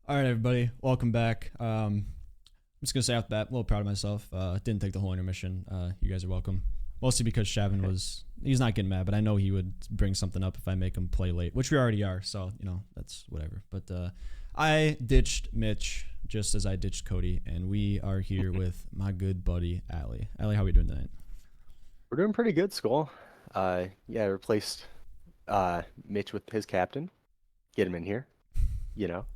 All right, everybody, welcome back. I'm just gonna say off the bat, a little proud of myself. Didn't take the whole intermission. You guys are welcome. Mostly because Shavin he's not getting mad, but I know he would bring something up if I make him play late, which we already are. So that's whatever. But I ditched Mitch just as I ditched Cody, and we are here with my good buddy Allie. Allie, how are we doing tonight? We're doing pretty good, Skull. Yeah, I replaced Mitch with his captain. Get him in here, you know.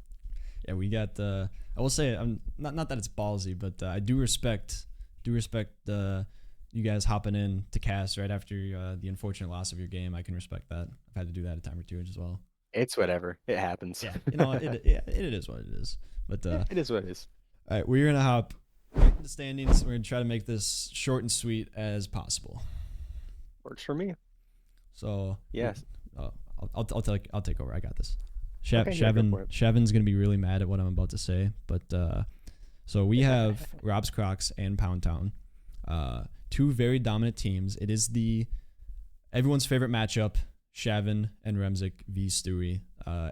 Yeah, we got. I will say, I'm not that it's ballsy, but I do respect you guys hopping in to cast right after the unfortunate loss of your game. I can respect that. I've had to do that a time or two as well. It's whatever. It happens. Yeah, it is what it is. But Yeah, it is what it is. all right, we're gonna hop right into the standings. We're gonna try to make this short and sweet as possible. Works for me. So Yes. uh, I'll take over. I got this. Okay, yeah, go for it. Shavin's gonna be really mad at what I'm about to say, but so we have Rob's Crocs and Pound Town, two very dominant teams. It is the everyone's favorite matchup, Shavin and Remzik v Stewie.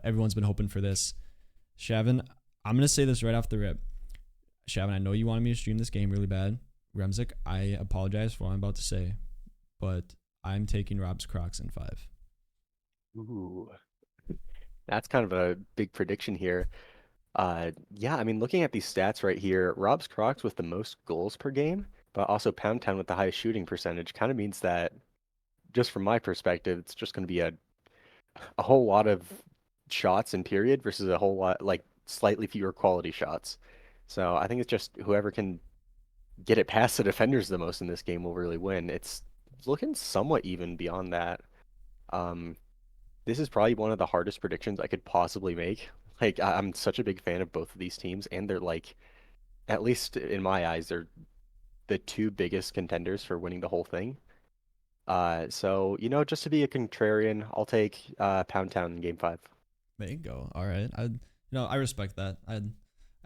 Everyone's been hoping for this. Shavin, I'm gonna say this right off the rip. Shavin, I know you wanted me to stream this game really bad. Remzik, I apologize for what I'm about to say, but I'm taking Rob's Crocs in 5. Ooh, that's kind of a big prediction here. Yeah, I mean, looking at these stats right here, Rob's Crocs with the most goals per game, but also Pound Town with the highest shooting percentage, kind of means that, just from my perspective, it's just going to be a whole lot of shots in period versus a whole lot like slightly fewer quality shots. So I think it's just whoever can get it past the defenders the most in this game will really win. It's looking somewhat even beyond that. Um, this is probably one of the hardest predictions I could possibly make. Like I'm such a big fan of both of these teams, and they're like, at least in my eyes, they're the two biggest contenders for winning the whole thing. So just to be a contrarian, I'll take Pound Town in Game 5. There you go. All right. I respect that. I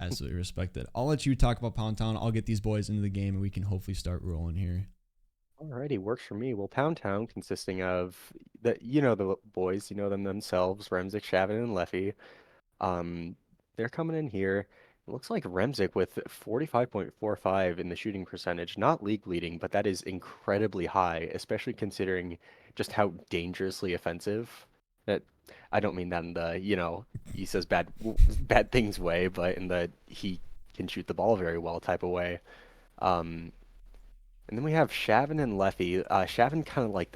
absolutely respect it. I'll let you talk about Pound Town. I'll get these boys into the game and we can hopefully start rolling here. Alrighty, works for me. Well, Pound Town consisting of the boys, you know them themselves, Remzik, Shavin, and Leffy. Um, they're coming in here. It looks like Remzik with 45.45 in the shooting percentage, not league leading, but that is incredibly high, especially considering just how dangerously offensive. That I don't mean that in the, he says bad things way, but in the he can shoot the ball very well type of way. Um, and then we have Shavin and Leffy. Shavin kind of like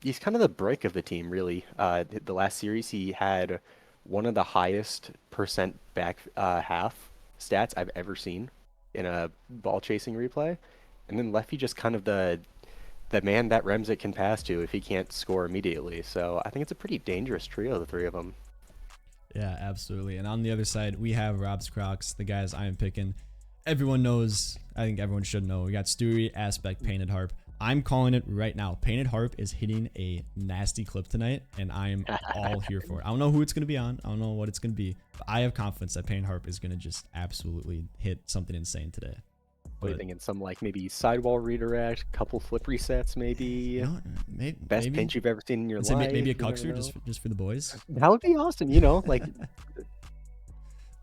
he's kind of the break of the team, really. The last series he had one of the highest percent back half stats I've ever seen in a ball chasing replay. And then Leffy just kind of the man that Remzik can pass to if he can't score immediately. So I think it's a pretty dangerous trio, the three of them. Yeah, absolutely. And on the other side, we have Rob's Crocs, the guys I am picking. Everyone knows, I think everyone should know. We got Stewie, Aspect, Painted Harp. I'm calling it right now. Painted Harp is hitting a nasty clip tonight, and I am all here for it. I don't know who it's going to be on. I don't know what it's going to be. But I have confidence that Painted Harp is going to just absolutely hit something insane today. What are you But thinking? Some like maybe sidewall redirect, couple flip resets, maybe best maybe pinch you've ever seen in your let's say life. maybe a You never cuckster know. just for the boys. That would be awesome, like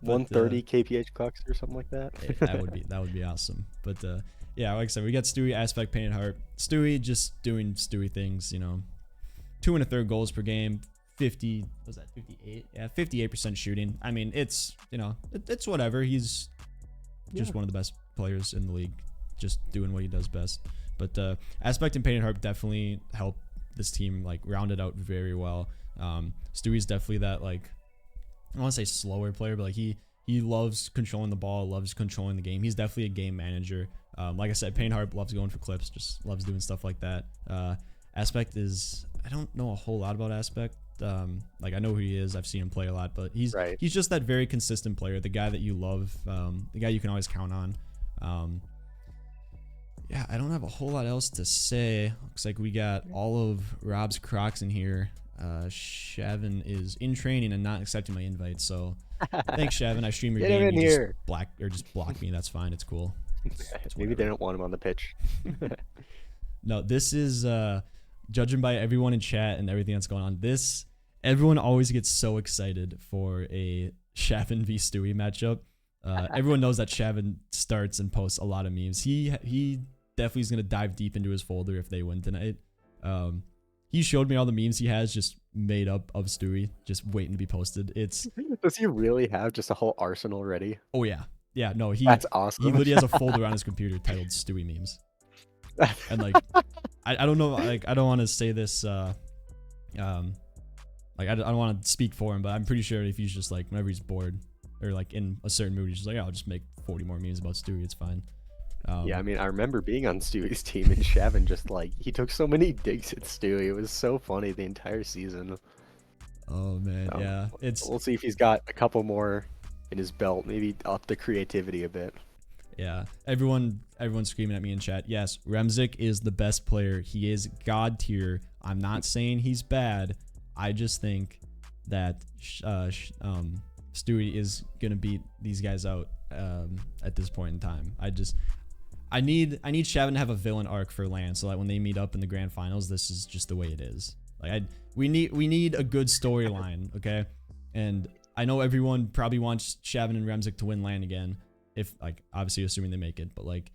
But 130 kph clocks or something like that. that would be awesome. But yeah, like I said, we got Stewie, Aspect, Painted Heart. Stewie just doing Stewie things, 2 1/3 goals per game, 50 was that 58? Yeah, 58% shooting. I mean, it's it's whatever. He's Yeah. just one of the best players in the league, just doing what he does best. But Aspect and Painted Heart definitely help this team like round it out very well. Stewie's definitely that like I don't want to say slower player, but like he loves controlling the ball, loves controlling the game. He's definitely a game manager. Like I said, Pain Harp loves going for clips, just loves doing stuff like that. Aspect is I don't know a whole lot about Aspect. Like I know who he is. I've seen him play a lot, but Right. he's just that very consistent player, the guy that you love, the guy you can always count on. Yeah, I don't have a whole lot else to say. Looks like we got all of Rob's Crocs in here. Shavin is in training and not accepting my invite, so thanks, Shavin. I stream your Get him game. in You just here. just block me. That's fine. It's cool. It's Maybe they whatever. don't want him on the pitch. No, this is judging by everyone in chat and everything that's going on. Everyone always gets so excited for a Shavin v Stewie matchup. Everyone knows that Shavin starts and posts a lot of memes. He definitely is gonna dive deep into his folder if they win tonight. He showed me all the memes he has just made up of Stewie, just waiting to be posted. Does he really have just a whole arsenal ready? Oh yeah, yeah. No, That's he awesome. literally has a folder on his computer titled Stewie memes. And like, I don't know, like I don't want to say this, like I don't want to speak for him, but I'm pretty sure if he's just like whenever he's bored or like in a certain mood, he's just like, yeah, I'll just make 40 more memes about Stewie. It's fine. Yeah, I mean, I remember being on Stewie's team and Shavin just like he took so many digs at Stewie. It was so funny the entire season. Oh man, yeah. We'll see if he's got a couple more in his belt, maybe up the creativity a bit. Yeah, everyone's screaming at me in chat. Yes, Remzik is the best player. He is god tier. I'm not saying he's bad. I just think that Stewie is gonna beat these guys out at this point in time. I need Shavin to have a villain arc for LAN so that when they meet up in the grand finals, this is just the way it is. Like we need a good storyline, okay? And I know everyone probably wants Shavin and Remzik to win LAN again. If like obviously assuming they make it, but like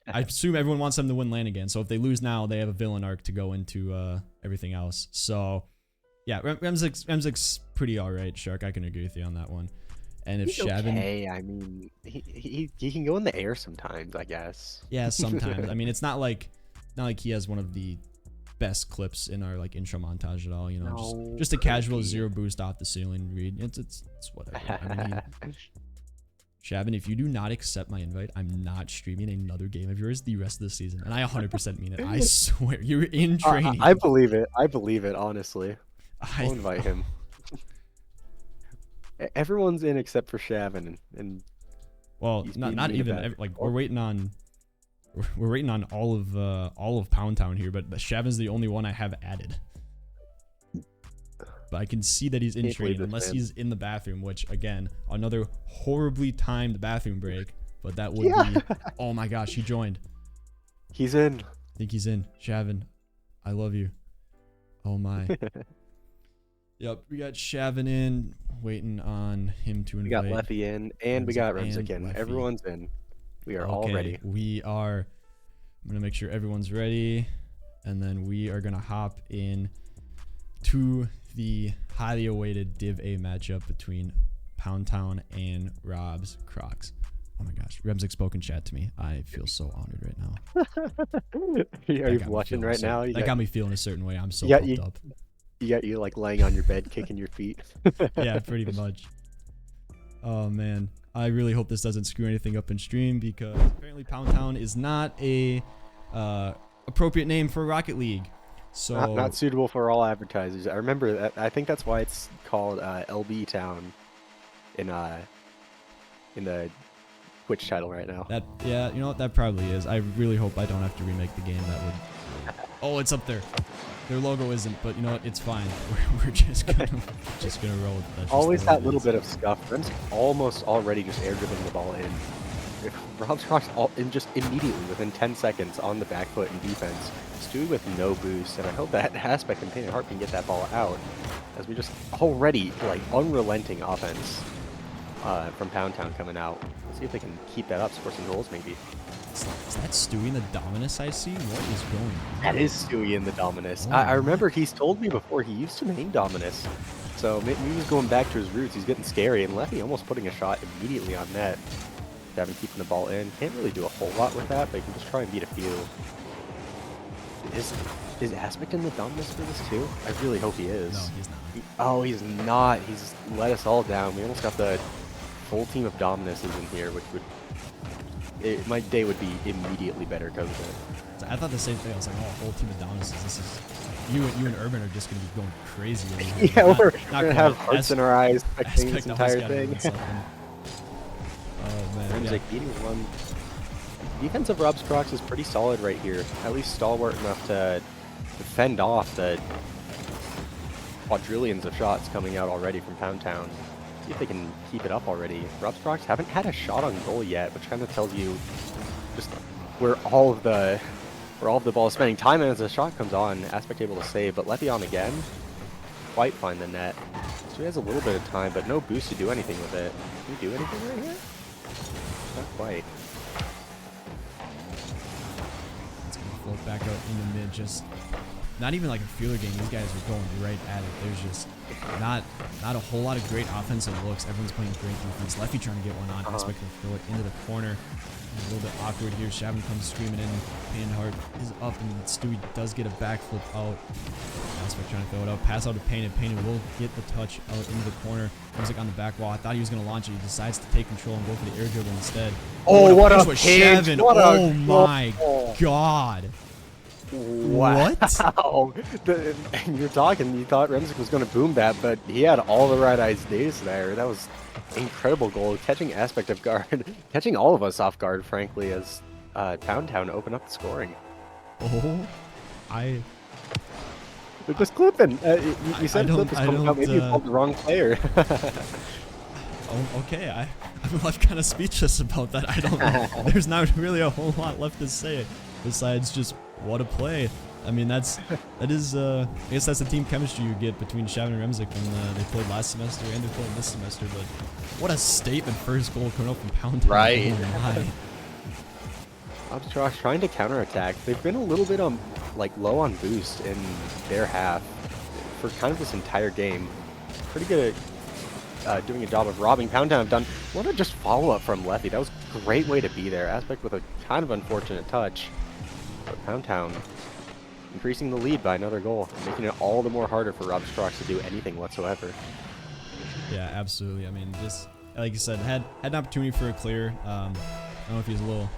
I assume everyone wants them to win LAN again. So if they lose now, they have a villain arc to go into everything else. So yeah, Remzik's pretty alright, Shark. I can agree with you on that one. And if He's Shavin, okay. I mean, he can go in the air sometimes, I guess. yeah, sometimes. I mean, it's not like he has one of the best clips in our like intro montage at all. You know, No, just a casual zero boost off the ceiling read. It's whatever. I mean, Shavin, if you do not accept my invite, I'm not streaming another game of yours the rest of the season. And I 100% mean it. I swear. You're in training. I believe it. I believe it, honestly. I'll invite him. Everyone's in except for Shavin, and well, not even like we're waiting on all of Pound Town here, but Shavin's the only one I have added. But I can see that he's in training unless he's in the bathroom, which again, another horribly timed bathroom break. But that would be, oh my gosh, he joined. He's in. I think he's in. Shavin, I love you. Oh my. Yep, we got Shavin in, waiting on him to invite. We got Leffy in, and we got Remzik in. Leffy. Everyone's in. We are all ready. We are. I'm gonna make sure everyone's ready, and then we are gonna hop in to the highly awaited Div A matchup between Pound Town and Rob's Crocs. Oh my gosh, Remzik spoke in chat to me. I feel so honored right now. Are you blushing right now? That got me feeling a certain way. I'm so pumped up. You got you like laying on your bed, kicking your feet. Yeah, pretty much. Oh man, I really hope this doesn't screw anything up in stream because apparently Pound Town is not a appropriate name for Rocket League. So not suitable for all advertisers. I remember that. I think that's why it's called LB Town in the Twitch title right now. Yeah, you know what, that probably is. I really hope I don't have to remake the game. That would. Oh, it's up there. Their logo isn't, but you know what? It's fine. We're just gonna roll with that. Always that little bit of scuff. Rem's almost already just air dribbling the ball in. If Rob's Crocs just immediately within 10 seconds on the back foot in defense. Stewie with no boost, and I hope that Aspect and Painted Heart can get that ball out. As we just already like unrelenting offense from Pound Town coming out. Let's see if they can keep that up, score some goals maybe. Is that Stewie in the Dominus I see? What is going on? That is Stewie in the Dominus. Oh, I remember he's told me before he used to main Dominus. So maybe he's going back to his roots. He's getting scary, and Leffy almost putting a shot immediately on net. Having keeping the ball in. Can't really do a whole lot with that, but you can just try and beat a few. Is Aspect in the Dominus for this too? I really hope he is. No, he's not. Oh, he's not. He's let us all down. We almost got the full team of Dominuses in here, which would... my day would be immediately better because of it. So I thought the same thing. I was like, oh, whole team of Dominuses. This is... You and Urban are just going to be going crazy. Yeah, we're going to have hearts in our eyes expecting this entire thing. Oh, man. Remzik beating one. Defense of Rob's Crocs is pretty solid right here. At least stalwart enough to fend off the quadrillions of shots coming out already from Pound Town. See if they can keep it up already. Rob's Crocs haven't had a shot on goal yet, which kind of tells you just where all of the ball is spending time. And as the shot comes on, Aspect able to save, but Leffy on again. Quite find the net. So he has a little bit of time, but no boost to do anything with it. Can he do anything right here? Not quite. It's going to float back out in the mid. Just not even like a feeler game. These guys are going right at it. There's just not a whole lot of great offensive looks. Everyone's playing great defense. Lefty trying to get one on. Aspect to throw it into the corner. A little bit awkward here. Shavin comes screaming in. Pain Heart is up, and Stewie does get a backflip out. Aspect trying to throw it out. Pass out to Pain, and Pain will get the touch out into the corner. Comes like on the back wall. I thought he was going to launch it. He decides to take control and go for the air dribble instead. Oh, what a Shavin. Oh my god. Wow. What? You're talking, you thought Remzik was going to boom that, but he had all the right ideas there. That was incredible goal. Catching Aspect off guard. Catching all of us off guard, frankly, as Town open up the scoring. Oh, It was clipping. You said clip was coming out. Maybe you called the wrong player. Oh, okay. I'm left kind of speechless about that. I don't. There's not really a whole lot left to say besides just what a play. I mean, that is. I guess that's the team chemistry you get between Shavin and Remzik when they played last semester and they played this semester. But what a statement first goal coming up from Pound. Right. Oh my. Crocs trying to counterattack. They've been a little bit like low on boost in their half for kind of this entire game. Pretty good at doing a job of robbing. Pound Town have done. What a just follow up from Leffy. That was a great way to be there. Aspect with a kind of unfortunate touch. But Pound Town increasing the lead by another goal, making it all the more harder for Crocs to do anything whatsoever. Yeah, absolutely. I mean, just like you said, had an opportunity for a clear. I don't know if he's a little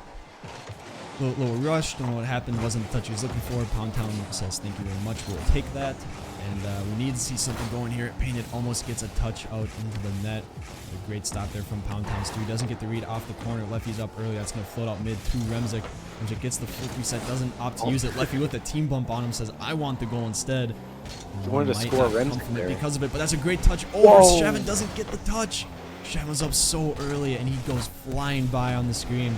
rushed. Don't know what happened. Wasn't the touch he was looking for. Pound Town says thank you very much. We'll take that. And we need to see something going here. Painted almost gets a touch out into the net. A great stop there from Pound Town. Stewie doesn't get the read off the corner. Lefty's up early. That's going to float out mid to Remzik. Remzik gets the full reset. Doesn't opt to use it. Lefty with a team bump on him says, I want the goal instead. He wanted to score Remzik there. Because of it, but that's a great touch. Oh, Shavin doesn't get the touch. Shavin's up so early, and he goes flying by on the screen.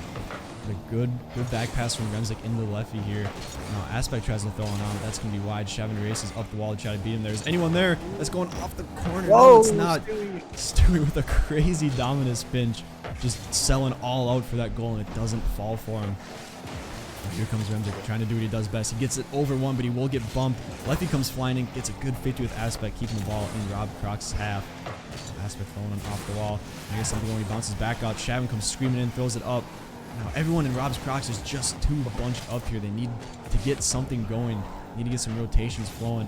A good back pass from Remzik into the lefty here. Now Aspect tries to throw one on. That's going to be wide. Shavin races up the wall to try to beat him. There's anyone there that's going off the corner. Whoa, no, it's not. Stewie with a crazy dominant pinch. Just selling all out for that goal, and it doesn't fall for him. And here comes Remzik trying to do what he does best. He gets it over one, but he will get bumped. Lefty comes flying in, gets a good 50 with Aspect, keeping the ball in Rob Crocs' half. Aspect throwing him off the wall. I guess something when he bounces back out. Shavin comes screaming in, throws it up. Now, everyone in Rob's Crocs is just too bunched up here. They need to get something going. Need to get some rotations flowing.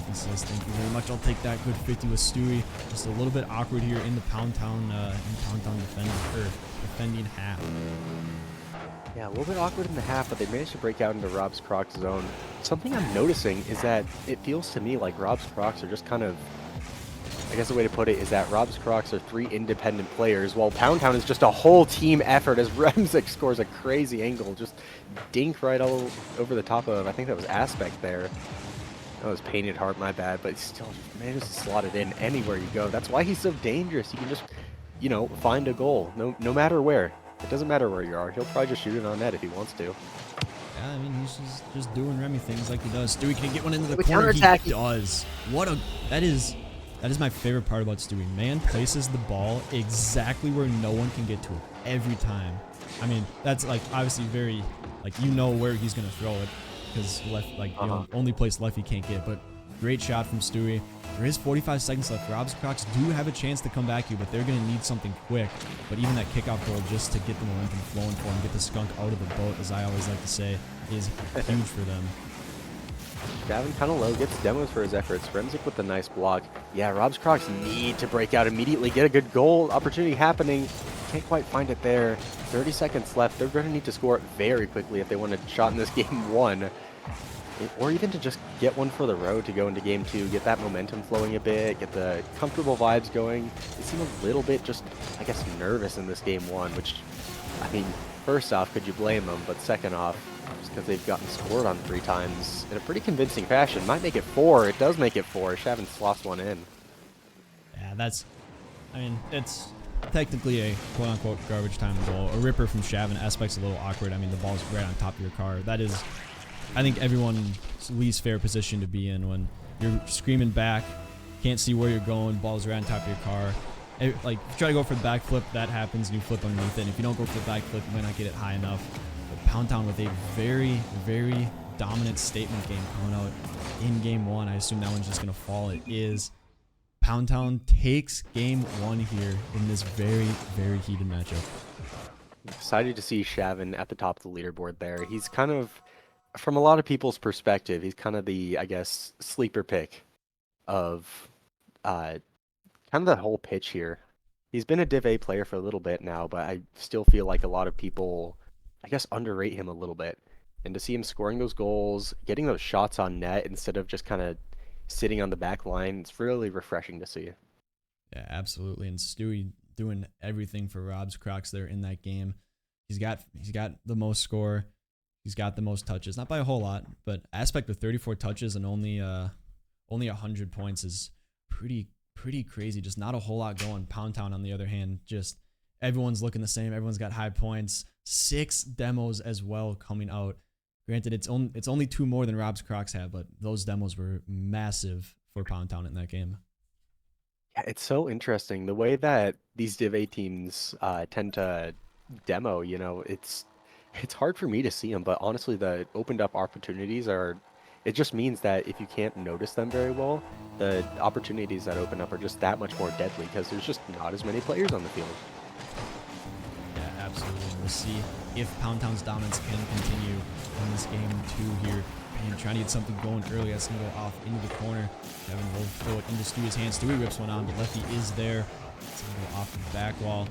He says, thank you very much. I'll take that good 50 with Stewie. Just a little bit awkward here in the Pound Town defending half. Yeah, a little bit awkward in the half, but they managed to break out into Rob's Crocs zone. Something I'm noticing is that it feels to me like Rob's Crocs are just kind of, I guess the way to put it is that Rob's Crocs are 3 independent players, while Pound Town is just a whole team effort as Remzik scores a crazy angle. Just dink right all over the top of, I think that was Aspect there. That was Painted Heart, my bad, but he still just manages to slot it in anywhere you go. That's why he's so dangerous. You can just, you know, find a goal, no matter where. It doesn't matter where you are. He'll probably just shoot it on net if he wants to. Yeah, I mean, he's just doing Remy things like he does. Stewie can get one into the corner. He does. That is my favorite part about Stewie. Man places the ball exactly where no one can get to it every time. I mean, that's like obviously very, like, you know where he's gonna throw it because only place Lefty can't get. But great shot from Stewie. There is 45 seconds left. Rob's Crocs do have a chance to come back here, but they're gonna need something quick. But even that kickoff goal just to get the momentum flowing for him, get the skunk out of the boat, as I always like to say, is huge for them. Gavin kind of low, gets demos for his efforts. Remzik with the nice block. Yeah, Rob's Crocs need to break out immediately, get a good goal opportunity happening. Can't quite find it there. 30 seconds left. They're going to need to score it very quickly if they want to shot in this game 1. Or even to just get one for the road to go into game 2, get that momentum flowing a bit, get the comfortable vibes going. They seem a little bit just, I guess, nervous in this game 1, which, I mean, first off, could you blame them? But second off, just because they've gotten scored on 3 times in a pretty convincing fashion. Might make it 4. It does make it 4. Shavin slots one in. Yeah, it's technically a quote-unquote garbage time goal. A ripper from Shavin. Aspect's a little awkward. I mean, the ball's right on top of your car. That is, I think, everyone's least fair position to be in when you're screaming back can't see where you're going, ball's right on top of your car. Like, if you try to go for the backflip, that happens, and you flip underneath it. And if you don't go for the backflip, you might not get it high enough. But Pound Town with a very, very dominant statement game coming out in game 1. I assume that one's just going to fall. It is. Pound Town takes game 1 here in this very, very heated matchup. Excited to see Shavin at the top of the leaderboard there. He's kind of, from a lot of people's perspective, he's kind of the, I guess, sleeper pick of kind of the whole pitch here. He's been a Div A player for a little bit now, but I still feel like a lot of people, I guess, underrate him a little bit. And to see him scoring those goals, getting those shots on net instead of just kind of sitting on the back line, it's really refreshing to see. Yeah, absolutely. And Stewie doing everything for Rob's Crocs there in that game. He's got the most score. He's got the most touches, not by a whole lot, but Aspect with 34 touches and only 100 points is pretty crazy. Just not a whole lot going. Pound Town, on the other hand, just everyone's looking the same. Everyone's got high points. 6 demos as well coming out. Granted, it's only 2 more than Rob's Crocs have, but those demos were massive for Pound Town in that game. Yeah, it's so interesting the way that these Div A teams tend to demo. You know, it's hard for me to see them, but honestly, the opened up opportunities are. It just means that if you can't notice them very well, the opportunities that open up are just that much more deadly because there's just not as many players on the field. Yeah, absolutely. We'll see if Pound Town's dominance can continue in this game 2 here. And trying to get something going early. That's going to go off into the corner. Kevin will throw it into Stewie's hands. Stewie rips one on, but Lefty is there. It's going to go off the back wall.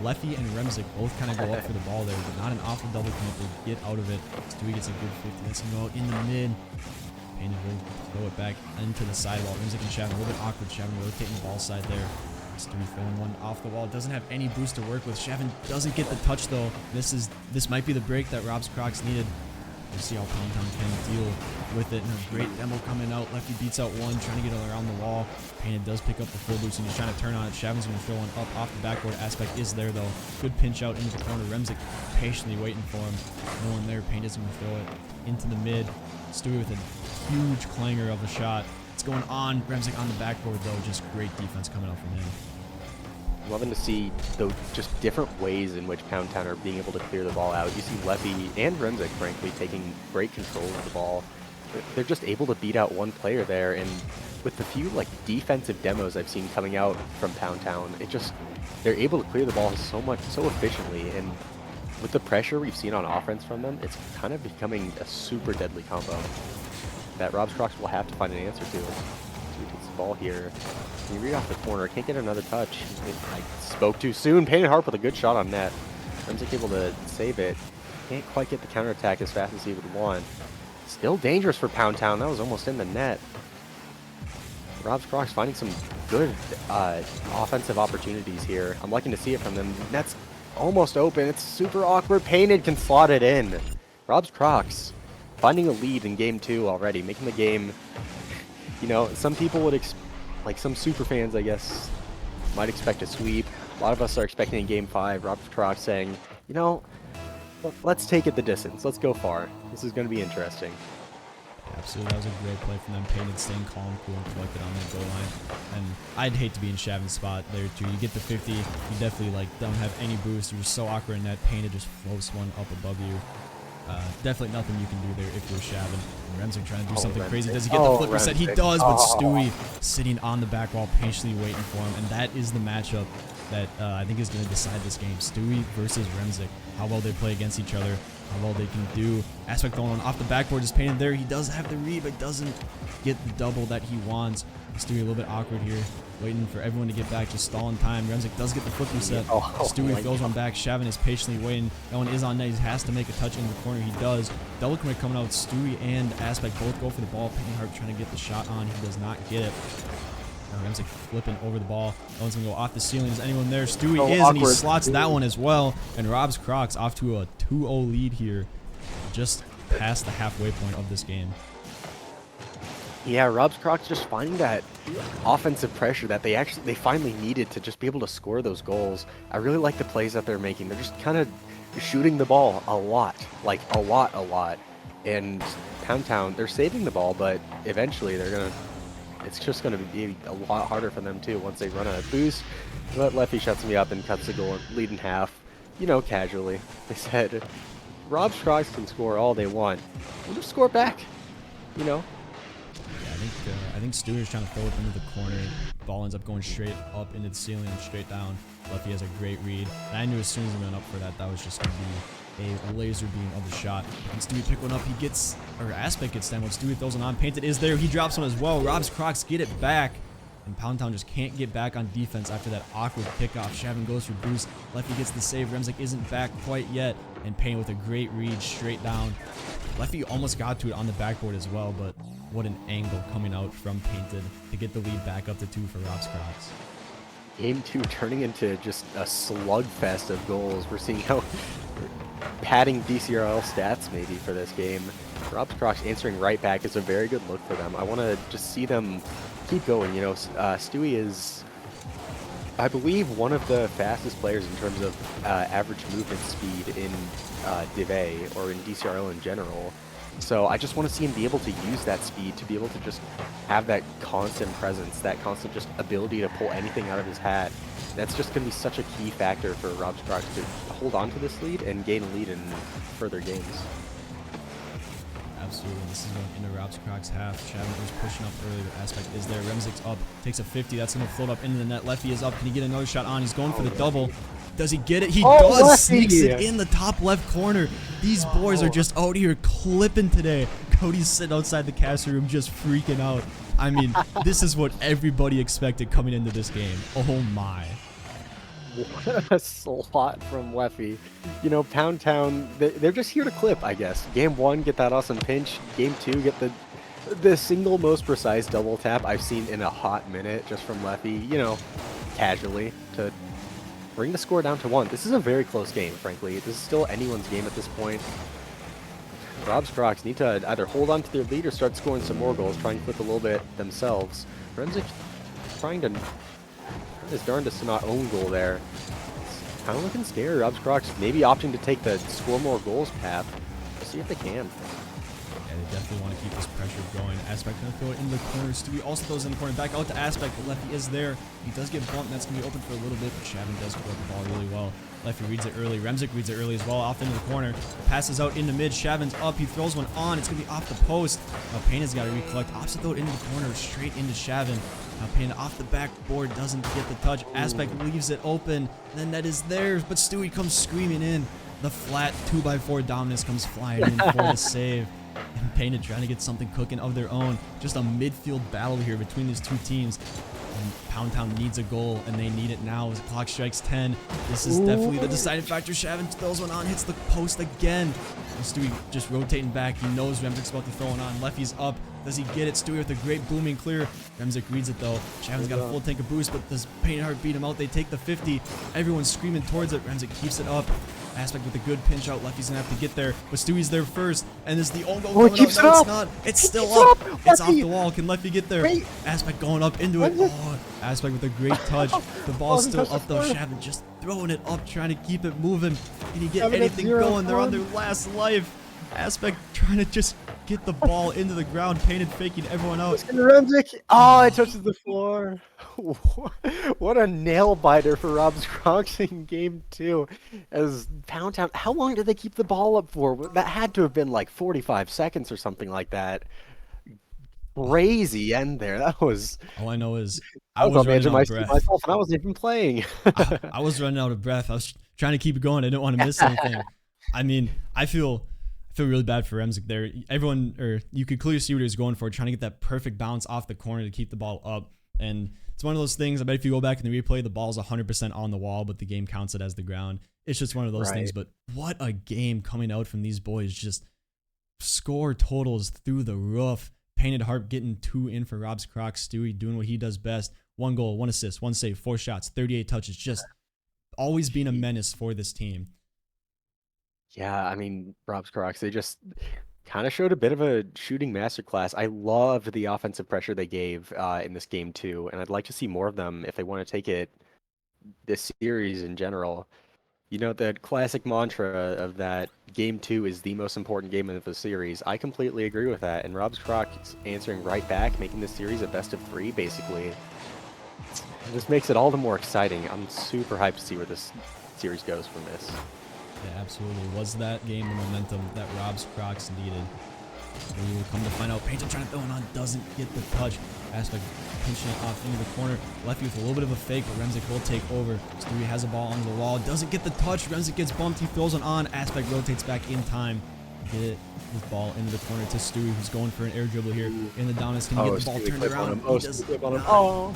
Lefty and Remzik both kind of go up for the ball there, but not an awful double commit. They get out of it. Stewie gets a good 50. That's going to go out in the mid. Painted will throw it back into the sidewall. Remzik and Shavin a little bit awkward. Shavin rotating the ball side there. Stewie throwing one off the wall. Doesn't have any boost to work with. Shavin doesn't get the touch though. This might be the break that Rob's Crocs needed. We'll see how Pound Town can deal with it. And a great demo coming out. Lefty beats out one, trying to get around the wall. Painted does pick up the full boost, and he's trying to turn on it. Shavin's going to throw one up off the backboard. Aspect is there, though. Good pinch out into the corner. Remzik patiently waiting for him. No one there. Painted's going to throw it into the mid. Stewie with a huge clanger of a shot. It's going on. Remzik on the backboard, though. Just great defense coming out from him. Loving to see those just different ways in which Pound Town are being able to clear the ball out. You see Lefty and Remzik, frankly, taking great control of the ball. They're just able to beat out one player there, and with the few defensive demos I've seen coming out from Pound Town, they're able to clear the ball so efficiently, and with the pressure we've seen on offense from them, it's kind of becoming a super deadly combo that Rob's Crocs will have to find an answer to. He takes the ball here. Can you read off the corner? Can't get another touch. I spoke too soon. Painted Harp with a good shot on net. Remzik able to save it. Can't quite get the counterattack as fast as he would want. Still dangerous for Pound Town. That was almost in the net. Rob's Crocs finding some good offensive opportunities here. I'm liking to see it from them. Net's almost open. It's super awkward. Painted can slot it in. Rob's Crocs finding a lead in game 2 already, making the game. You know, some people would some super fans, I guess, might expect a sweep. A lot of us are expecting in game 5. Rob's Crocs saying, you know, let's take it the distance. Let's go far. This is going to be interesting. Absolutely, that was a great play from them. Painted, staying calm, cool, and collected on that goal line. And I'd hate to be in Shavin's spot there too. You get the 50, you definitely don't have any boost. You're just so awkward in that. Painted just floats one up above you. Definitely nothing you can do there if you're Shavin. Remzik trying to do something crazy. Does he get the flip reset? He does, but Stewie sitting on the back wall, patiently waiting for him. And that is the matchup that I think is going to decide this game. Stewie versus Remzik. How well they play against each other. How well they can do. Aspect going on off the backboard is Painted there. He does have the read, but doesn't get the double that he wants. Stewie a little bit awkward here. Waiting for everyone to get back, just stalling time. Remzik does get the flip reset. Stewie throws one back. Shavin is patiently waiting. That one is on net. He has to make a touch in the corner. He does. Double commit coming out. Stewie and Aspect both go for the ball. Painted Harp trying to get the shot on. He does not get it. Remzik flipping over the ball. That one's going to go off the ceiling. Is anyone there? Stewie is, and he slots that one as well. And Rob's Crocs off to a 2-0 lead here, just past the halfway point of this game. Yeah, Rob's Crocs just finding that offensive pressure that they finally needed to just be able to score those goals. I really like the plays that they're making. They're just kind of shooting the ball a lot, like a lot. And Pound Town, they're saving the ball, but eventually they're going to it's just going to be a lot harder for them too once they run a boost. But Leffy shuts me up and cuts the goal lead in half, casually. They said, Rob's Crocs can score all they want. We'll just score back, you know? Yeah, I think Stewie's trying to throw it into the corner. Ball ends up going straight up into the ceiling and straight down. Leffy has a great read. And I knew as soon as he went up for that, that was just going to be a laser beam of the shot. And Stewie pick one up. He gets, or Aspect gets down. When Stewie throws it on, Painted is there. He drops one as well. Rob's Crocs get it back. And Pound Town just can't get back on defense after that awkward kickoff. Shavin goes for boost. Leffy gets the save. Remzik isn't back quite yet. And Payne with a great read straight down. Leffy almost got to it on the backboard as well, but what an angle coming out from Painted to get the lead back up to 2 for Rob's Crocs. Game 2 turning into just a slugfest of goals. We're seeing how padding DCRL stats maybe for this game. Rob's Crocs answering right back is a very good look for them. I want to just see them keep going. Stewie is, I believe, one of the fastest players in terms of average movement speed in DIV or in DCRL in general. So I just want to see him be able to use that speed to be able to just have that constant presence, that constant just ability to pull anything out of his hat. That's just going to be such a key factor for Rob's Crocs to hold on to this lead and gain a lead in further games. Absolutely. This is going into Rob's Crocs half. Shavin was pushing up early, but Aspect is there. Remzik's up, takes a 50. That's going to float up into the net. Leffy is up. Can he get another shot on? He's going for the double. Does he get it? He does. Leffy Sneaks it in the top left corner. These boys are just out here clipping today. Cody's sitting outside the caster room just freaking out. I mean, this is what everybody expected coming into this game. Oh my. What a slot from Leffy. Pound Town, they're just here to clip, I guess. Game 1, get that awesome pinch. Game 2, get the single most precise double tap I've seen in a hot minute just from Leffy, casually to bring the score down to 1. This is a very close game, frankly. This is still anyone's game at this point. Rob's Crocs need to either hold on to their lead or start scoring some more goals, try and flip a little bit themselves. Remzik trying to his darndest to not own goal there. It's kind of looking scary. Rob's Crocs maybe opting to take the score more goals path. We'll see if they can. Yeah, they definitely want to keep this pressure going. Aspect going to throw it in the corner. Stewie also throws it in the corner. Back out to Aspect, but Leffy is there. He does get bumped, and that's going to be open for a little bit, but Shavin does throw the ball really well. Leffy reads it early. Remzik reads it early as well, off into the corner. Passes out into mid. Shavin's up. He throws one on. It's going to be off the post. Now Payne has got to recollect. Opposite throw it into the corner, straight into Shavin. Now Payne off the backboard, doesn't get the touch. Aspect leaves it open. Then that is theirs, but Stewie comes screaming in. The flat 2x4 dominance comes flying in for the save. And Payne trying to get something cooking of their own. Just a midfield battle here between these two teams. And Pound Town needs a goal, and they need it now as the clock strikes 10. This is definitely the deciding factor. Shavin throws one on, hits the post again. And Stewie just rotating back. He knows Remzik's about to throw one on. Leffy's up. Does he get it? Stewie with a great booming clear. Remzik reads it though. Shavin's got a full tank of boost, but does Painted beat him out? They take the 50. Everyone's screaming towards it. Remzik keeps it up. Aspect with a good pinch out. Leffy's gonna have to get there, but Stewie's there first. And this is the own goal coming out. No, it's not. It's still up. It's off the wall. Can Leffy get there? Aspect going up into it. Oh, Aspect with a great touch. The ball's still up though. Shavin just throwing it up, trying to keep it moving. Can he get anything going? They're on their last life. Aspect trying to just get the ball into the ground. Painted faking everyone out. Remzik. Oh, it touches the floor. What a nail biter for Rob's Crocs in game 2. As Pound Town, how long did they keep the ball up for? That had to have been like 45 seconds or something like that. Crazy end there. That was. All I know is I was running out of breath. Myself, and I wasn't even playing. I was running out of breath. I was trying to keep it going. I didn't want to miss anything. I mean, I feel really bad for Remzik there. Everyone, or you could clearly see what he was going for, trying to get that perfect bounce off the corner to keep the ball up. And it's one of those things. I bet if you go back in the replay, the ball's 100% on the wall, but the game counts it as the ground. It's just one of those things. But what a game coming out from these boys. Just score totals through the roof. Painted Harp getting 2 in for Rob's Crocs. Stewie doing what he does best. 1 goal, 1 assist, 1 save, 4 shots, 38 touches. Just always being a menace for this team. Yeah, I mean, Rob's Crocs, they just kind of showed a bit of a shooting masterclass. I loved the offensive pressure they gave in this game too, and I'd like to see more of them if they want to take it this series in general. You know, the classic mantra of that game 2 is the most important game of the series. I completely agree with that. And Rob's Crocs answering right back, making this series a best of 3, basically. It just makes it all the more exciting. I'm super hyped to see where this series goes from this. Yeah, absolutely. Was that game the momentum that Rob's Crocs needed? We will come to find out. Painter trying to throw it on, doesn't get the touch. Aspect pinching it off into the corner. Lefty with a little bit of a fake, but Remzik will take over. Stewie has a ball on the wall, doesn't get the touch. Remzik gets bumped, he throws it on. Aspect rotates back in time. Get it, his ball into the corner to Stewie, who's going for an air dribble here. In the down is can get the ball turned around. Oh, Stewie on him. Oh.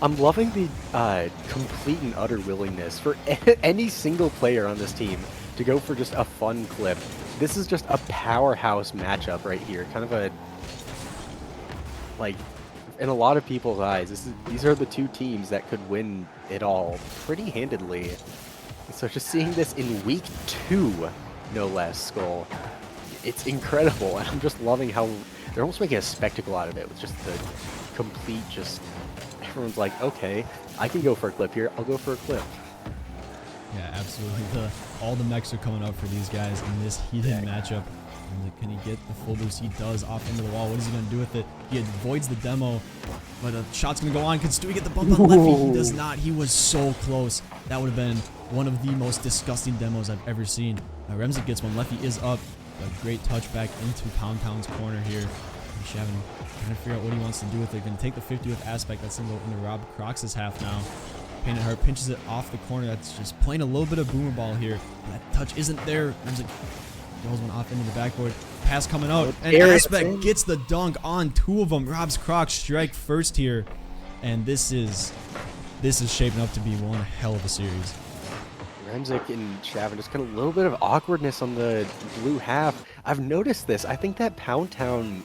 I'm loving the complete and utter willingness for any single player on this team to go for just a fun clip. This is just a powerhouse matchup right here. Kind of a, like, in a lot of people's eyes, these are the two teams that could win it all pretty handedly. So just seeing this in week 2, no less, Skull, it's incredible. And I'm just loving how they're almost making a spectacle out of it with just the complete, just, everyone's like, okay, I can go for a clip here. I'll go for a clip. Yeah, absolutely. All the mechs are coming up for these guys in this heated matchup. And can he get the full boost? He does, off into the wall. What is he going to do with it? He avoids the demo, but the shot's going to go on. Can Stewie get the bump on Lefty? He does not. He was so close. That would have been one of the most disgusting demos I've ever seen. Remzik gets one. Lefty is up. A great touch back into Pound Town's corner here. Shavin trying to figure out what he wants to do with it. Going to take the 50 with Aspect. That's going to go into Rob Crocs' half now. Painted Heart pinches it off the corner. That's just playing a little bit of boomer ball here. That touch isn't there. Remzik throws one off into the backboard. Pass coming out. And Aspect gets the dunk on 2 of them. Rob's Crocs strike first here. And this is shaping up to be one hell of a series. Remzik and Shavin, just kind of a little bit of awkwardness on the blue half. I've noticed this. I think that Pound Town,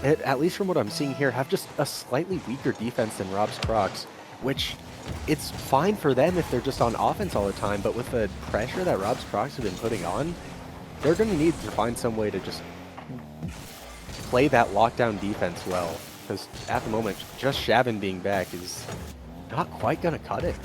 at least from what I'm seeing here, have just a slightly weaker defense than Rob's Crocs, which it's fine for them if they're just on offense all the time, but with the pressure that Rob's Crocs have been putting on, they're going to need to find some way to just play that lockdown defense well, because at the moment, just Shavin being back is not quite going to cut it.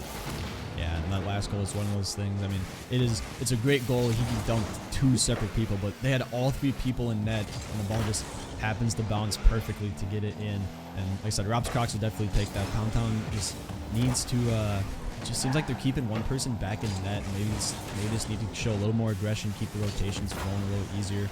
Yeah, and that last goal is one of those things. I mean, it's a great goal. He can dunk 2 separate people, but they had all 3 people in net, and the ball just happens to bounce perfectly to get it in. And like I said, Rob's Crocs will definitely take that. Pound Town just needs to, it just seems like they're keeping one person back in net. Maybe they just need to show a little more aggression, keep the rotations flowing a little easier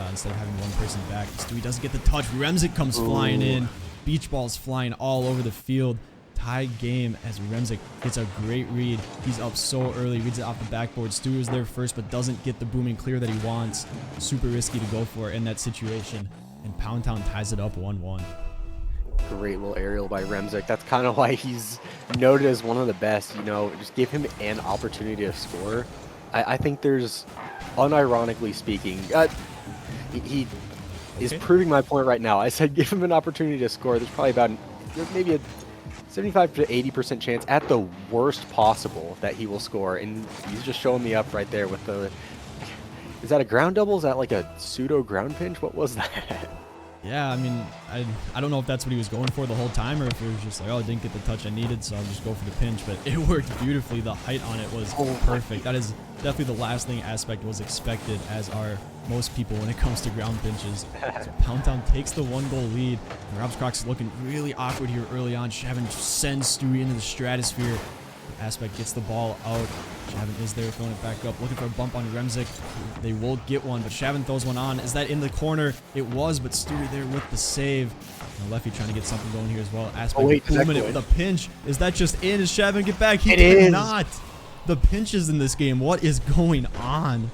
instead of having one person back. Stewie doesn't get the touch. Remzik comes flying in. Beach balls flying all over the field. Tied game as Remzik gets a great read. He's up so early, reads it off the backboard. Stewie was there first, but doesn't get the booming clear that he wants. Super risky to go for in that situation. And Pound Town ties it up 1-1. Great little aerial by Remzik. That's kind of why he's noted as one of the best. You know, just give him an opportunity to score. I think there's, unironically speaking, he is proving my point right now. I said give him an opportunity to score. There's probably about maybe a 75 to 80% chance at the worst possible that he will score, and he's just showing me up right there with the, is that a ground double? Is that like a pseudo ground pinch? What was that? Yeah, I mean, I don't know if that's what he was going for the whole time, or if it was just like, oh, I didn't get the touch I needed, so I'll just go for the pinch. But it worked beautifully. The height on it was perfect. That is definitely the last thing Aspect was expected, as are most people when it comes to ground pinches. So Pound Town takes the 1-goal lead. And Rob's Crocs is looking really awkward here early on. Shavin sends Stewie into the stratosphere. Aspect gets the ball out. Shavin is there throwing it back up, looking for a bump on Remzik. They will get one, but Shavin throws one on. Is that in the corner? It was, but Stewie there with the save. And Lefty trying to get something going here as well. Aspect booming it with a pinch. Is that just in? Is Shavin get back? He did not. The pinches in this game. What is going on?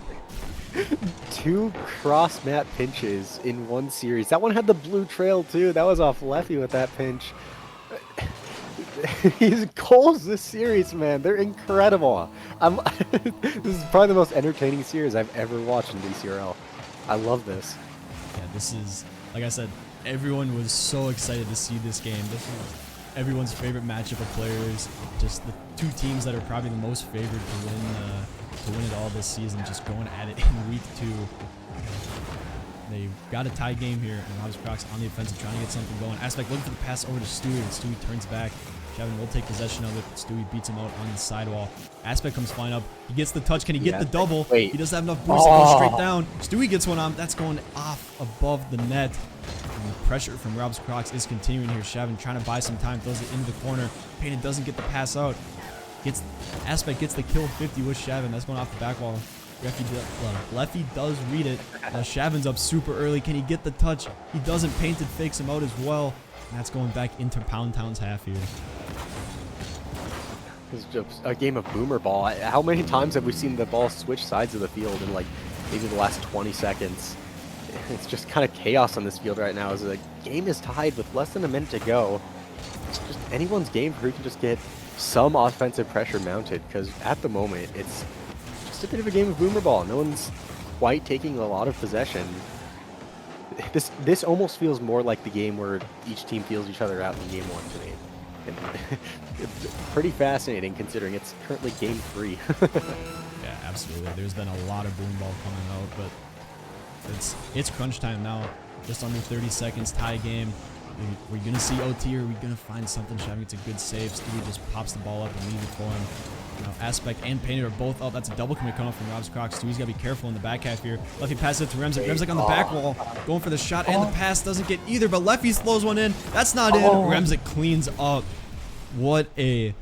2 cross mat pinches in one series. That one had the blue trail too. That was off Lefty with that pinch. His goals this series, man, they're incredible. This is probably the most entertaining series I've ever watched in DCRL. I love this. Yeah, this is, like I said, everyone was so excited to see this game. This was everyone's favorite matchup of players. Just the 2 teams that are probably the most favored to win it all this season, just going at it in week 2. They've got a tie game here, and Rob's Crocs on the offensive trying to get something going. Aspect looking for the pass over to Stewie, and Stewie turns back. Shavin will take possession of it. Stewie beats him out on the sidewall. Aspect comes flying up. He gets the touch. Can he get the double? Wait. He doesn't have enough boost to go straight down. Stewie gets one on. That's going off above the net. And the pressure from Rob's Crocs is continuing here. Shavin trying to buy some time. Throws it into the corner. Payton doesn't get the pass out. Aspect gets the kill 50 with Shavin. That's going off the back wall. Lefty does read it. Shavin's up super early. Can he get the touch? He doesn't. Painted fakes him out as well. And that's going back into Pound Town's half here. It's just a game of boomer ball. How many times have we seen the ball switch sides of the field in like maybe the last 20 seconds? It's just kind of chaos on this field right now as the game is tied with less than a minute to go. It's just anyone's game for who can just get some offensive pressure mounted, because at the moment it's just a bit of a game of boomer ball. No one's quite taking a lot of possession. This almost feels more like the game where each team feels each other out in game 1 to me. And it's pretty fascinating considering it's currently game 3. Yeah, absolutely. There's been a lot of boom ball coming out, but it's crunch time now. Just under 30 seconds, tie game. We're going to see OT, or are we going to find something? Shavin gets a good save. Stewie just pops the ball up and leaves it for him. Aspect and Painted are both up. That's a double commit coming from Rob's Crocs. Stewie's got to be careful in the back half here. Lefty passes it to Remzik. Remzik on the back wall, going for the shot, and the pass doesn't get either, but Lefty throws one in. That's not in. Remzik cleans up. What a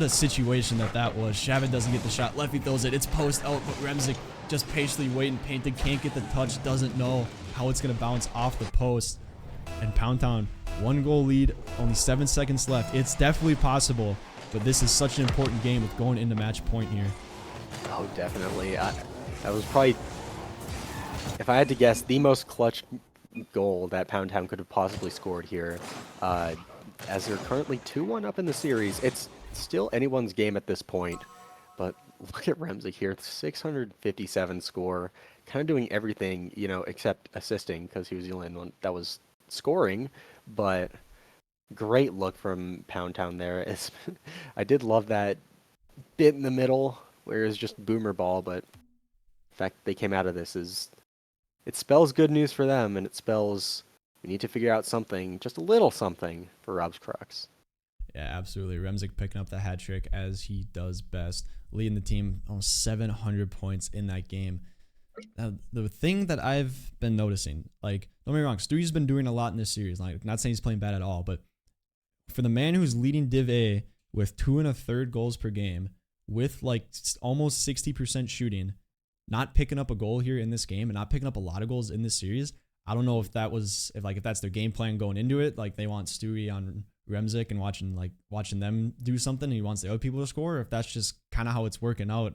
situation that was. Shavin doesn't get the shot. Lefty throws it. It's post out, but Remzik just patiently waiting. Painted can't get the touch. Doesn't know how it's going to bounce off the post. And Pound Town, 1-goal lead, only 7 seconds left. It's definitely possible, but this is such an important game with going into match point here. Oh, definitely. That was probably, if I had to guess, the most clutch goal that Pound Town could have possibly scored here. As they're currently 2-1 up in the series, it's still anyone's game at this point. But look at Remzik here, 657 score, kind of doing everything, except assisting, because he was the only one that was scoring. But great look from Pound Town there. I did love that bit in the middle where it was just boomer ball, but the fact they came out of this it spells good news for them, and it spells we need to figure out something, just a little something, for Rob's Crocs. Yeah, absolutely. Remzik picking up the hat trick as he does best, leading the team almost 700 points in that game. Now, the thing that I've been noticing, don't get me wrong, Stewie's been doing a lot in this series. Not saying he's playing bad at all, but for the man who's leading Div A with 2 1/3 goals per game, with almost 60% shooting, not picking up a goal here in this game and not picking up a lot of goals in this series, I don't know if that's their game plan going into it. They want Stewie on Remzik and watching them do something, and he wants the other people to score, or if that's just kind of how it's working out,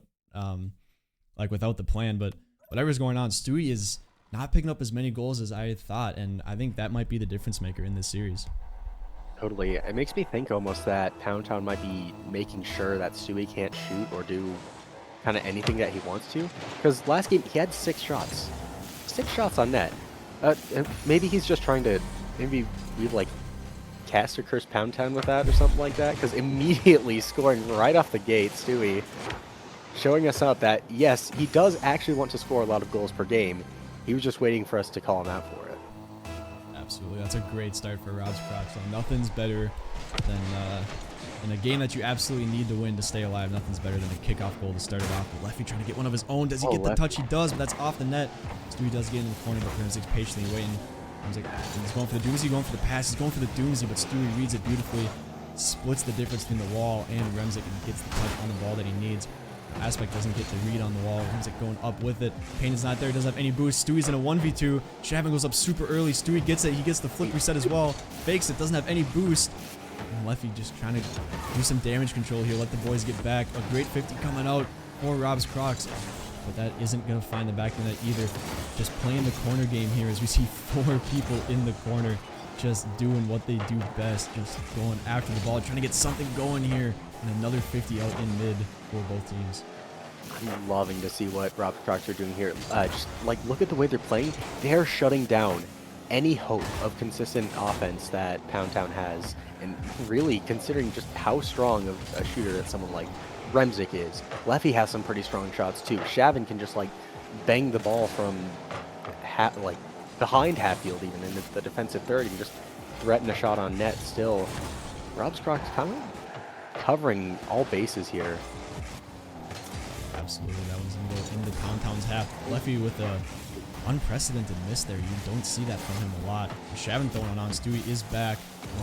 without the plan. But whatever's going on, Stewie is not picking up as many goals as I thought, and I think that might be the difference maker in this series. Totally. It makes me think almost that Pound Town might be making sure that Stewie can't shoot or do kind of anything that he wants to. Because last game, he had 6 shots. 6 shots on net. Maybe he's just trying to, maybe we cast or curse Pound Town with that or something like that. Because immediately scoring right off the gate, Stewie, showing us out that, yes, he does actually want to score a lot of goals per game. He was just waiting for us to call him out for it. Absolutely. That's a great start for Rob's Crocs. So nothing's better than in a game that you absolutely need to win to stay alive. Nothing's better than a kickoff goal to start it off. But Lefty trying to get one of his own. Does he get the touch? He does, but that's off the net. Stewie does get in the corner, but Remzik's patiently waiting. He's going for the doozy, going for the pass. He's going for the doozy, but Stewie reads it beautifully. Splits the difference between the wall and Remzik and gets the touch on the ball that he needs. Aspect doesn't get the read on the wall. Remzik going up with it. Payne is not there. Doesn't have any boost. Stewie's in a 1v2. Shavin goes up super early. Stewie gets it. He gets the flip reset as well. Fakes it. Doesn't have any boost. And Lefty just trying to do some damage control here. Let the boys get back. A great 50 coming out for Rob's Crocs. But that isn't going to find the back of the net either. Just playing the corner game here as we see 4 people in the corner just doing what they do best. Just going after the ball. Trying to get something going here. And another 50 out in mid for both teams. I'm loving to see what Rob's Crocs are doing here. Just look at the way they're playing. They're shutting down any hope of consistent offense that Pound Town has. And really, considering just how strong of a shooter that someone like Remzik is. Lefty has some pretty strong shots too. Shavin can just bang the ball from behind half field even in the defensive third and just threaten a shot on net still. Rob's Crocs kind of covering all bases here. Absolutely, that one's going to go into Poundtown's half. Leffy with a unprecedented miss there. You don't see that from him a lot. Shavin throwing it on. Stewie is back.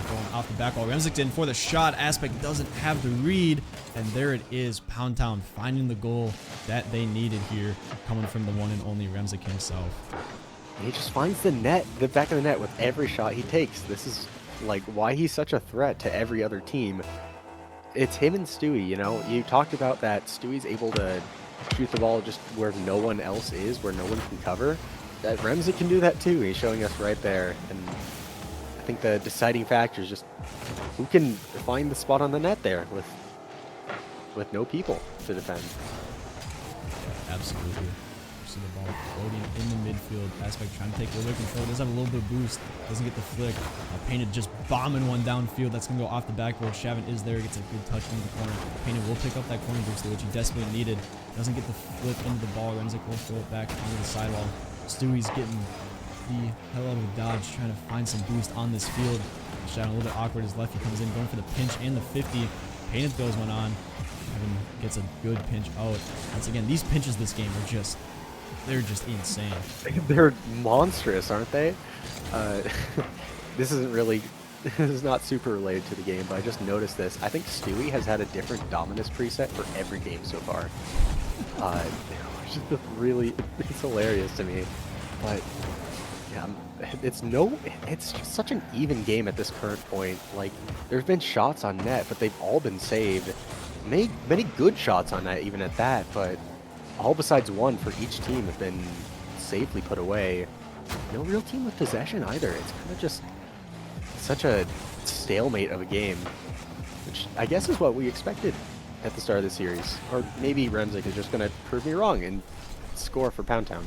Going off the back wall. Remzik in for the shot. Aspect doesn't have the read. And there it is. Poundtown finding the goal that they needed here. Coming from the one and only Remzik himself. He just finds the net, the back of the net with every shot he takes. This is like why he's such a threat to every other team. It's him and Stewie, you know. You talked about that Stewie's able to shoot the ball just where no one else is, where no one can cover. That Remzik can do that too. He's showing us right there. And I think the deciding factor is just who can find the spot on the net there with no people to defend. Yeah, absolutely. See the ball floating in the midfield. Aspect trying to take a little bit of control. Does have a little bit of boost. Doesn't get the flick. Painted just bombing one downfield. That's going to go off the backboard. Shavin is there. Gets a good touch into the corner. Painted will pick up that corner boost, which he desperately needed. Doesn't get the flip into the ball. Remzik will throw it back onto the sidewall. Stewie's getting the hell out of a dodge, trying to find some boost on this field. Shavin a little bit awkward as Lefty comes in, going for the pinch and the 50. Painted throws one on. Shavin gets a good pinch out. Once again, these pinches this game are just... they're just insane. They're monstrous, aren't they? This isn't really, this is not super related to the game, but I just noticed this. I think Stewie has had a different dominus preset for every game so far. Which is just really, it's hilarious to me. But yeah, it's just such an even game at this current point. Like, there's been shots on net, but they've all been saved. Many good shots on net even at that, but all besides one for each team have been safely put away. No real team with possession either. It's kind of just such a stalemate of a game, which I guess is what we expected at the start of the series. Or maybe Remzik is just going to prove me wrong and score for Poundtown.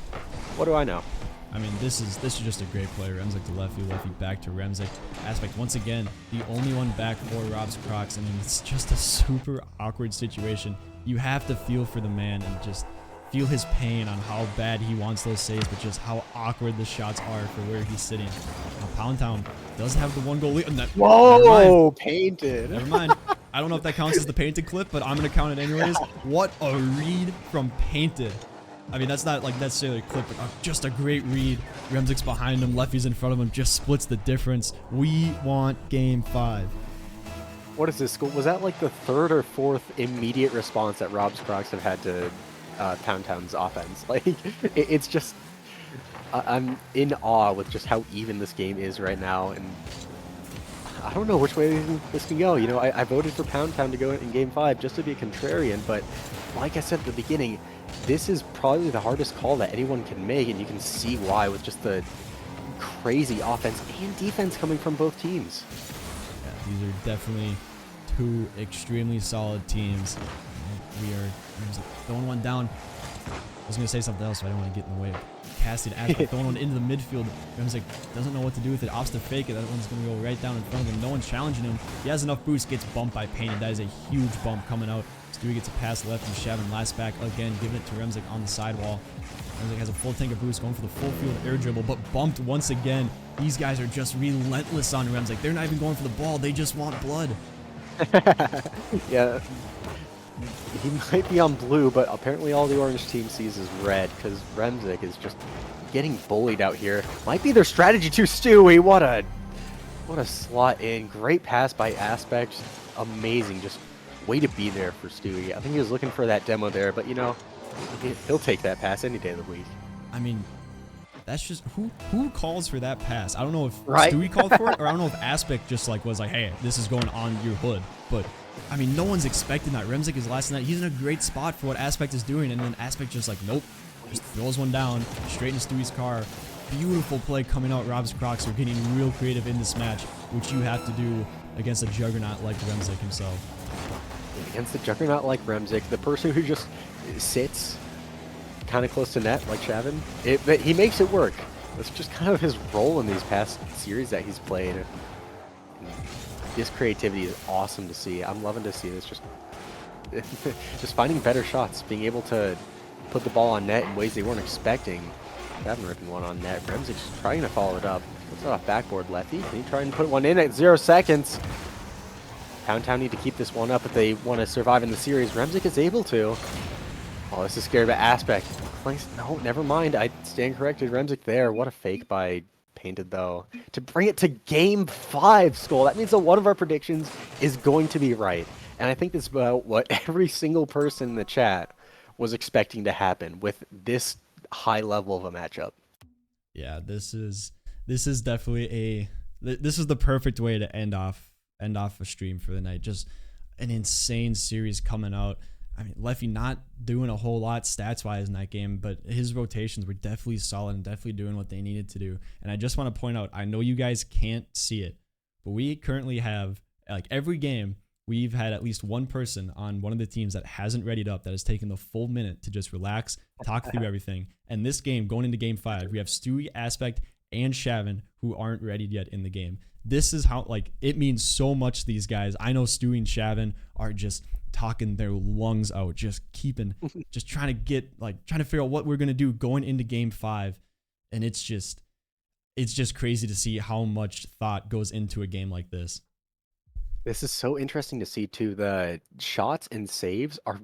What do I know? I mean, this is just a great play. Remzik to Leffy, Leffy back to Remzik. Aspect, once again, the only one back for Rob's Crocs. I mean, it's just a super awkward situation. You have to feel for the man and just feel his pain on how bad he wants those saves, but just how awkward the shots are for where he's sitting. Now, Poundtown does have the one goal lead. Whoa, painted. Never mind. I don't know if that counts as the painted clip, but I'm going to count it anyways. What a read from Painted. I mean, that's not like necessarily a clip, but just a great read. Remzik's behind him, Leffy's in front of him, just splits the difference. We want game 5. What is this? Was that like the third or fourth immediate response that Rob's Crocs have had to Poundtown's offense? Like, it's just, I'm in awe with just how even this game is right now, and I don't know which way this can go. You know, I voted for Poundtown to go in game 5 just to be a contrarian, but like I said at the beginning, this is probably the hardest call that anyone can make, and you can see why with just the crazy offense and defense coming from both teams. Yeah, these are definitely two extremely solid teams. We are throwing one down. I was going to say something else, so I don't want to get in the way. Casted Aspect, throwing one into the midfield. Remzik doesn't know what to do with it. Opts to fake it. That one's going to go right down in front of him. No one's challenging him. He has enough boost. Gets bumped by Painted. That is a huge bump coming out. Stewie gets a pass left, and Shavin last back again, giving it to Remzik on the sidewall. Remzik has a full tank of boost, going for the full field air dribble, but bumped once again. These guys are just relentless on Remzik. They're not even going for the ball. They just want blood. Yeah. He might be on blue, but apparently all the orange team sees is red, because Remzik is just getting bullied out here. Might be their strategy too, Stewie. What a slot in. Great pass by Aspect. Amazing. Just way to be there for Stewie. I think he was looking for that demo there, but you know, he'll take that pass any day of the week. I mean, that's just who calls for that pass? I don't know if right? Stewie called for it, or I don't know if Aspect just like was like, hey, this is going on your hood. But I mean, no one's expecting that. Remzik is last night. He's in a great spot for what Aspect is doing, and then Aspect just like, nope, just throws one down straight into Stewie's car. Beautiful play coming out. Rob's Crocs are getting real creative in this match, which you have to do against a juggernaut like Remzik himself. Against the juggernaut like Remzik, the person who just sits kind of close to net like Shavin, he makes it work. That's just kind of his role in these past series that he's played. And his creativity is awesome to see. I'm loving to see this. Just finding better shots, being able to put the ball on net in ways they weren't expecting. Shavin ripping one on net. Remzik's trying to follow it up. Looks off backboard lefty. Can he try and put one in at 0 seconds? Pound Town need to keep this one up if they want to survive in the series. Remzik is able to. Oh, this is scared about Aspect. No, never mind. I stand corrected. Remzik there. What a fake by Painted, though. To bring it to Game 5, Skull. That means that one of our predictions is going to be right. And I think that's about what every single person in the chat was expecting to happen with this high level of a matchup. Yeah, this is definitely this is the perfect way to end off a stream for the night. Just an insane series coming out. I mean, Leffy not doing a whole lot stats-wise in that game, but his rotations were definitely solid and definitely doing what they needed to do. And I just want to point out, I know you guys can't see it, but we currently have, like, every game, we've had at least one person on one of the teams that hasn't readied up, that has taken the full minute to just relax, talk through everything. And this game, going into Game 5, we have Stewie, Aspect, and Shavin who aren't readied yet in the game. This is how, like, it means so much to these guys. I know Stewie and Shavin are just talking their lungs out, just trying to figure out what we're going to do going into Game 5. And it's just crazy to see how much thought goes into a game like this. This is so interesting to see, too. The shots and saves are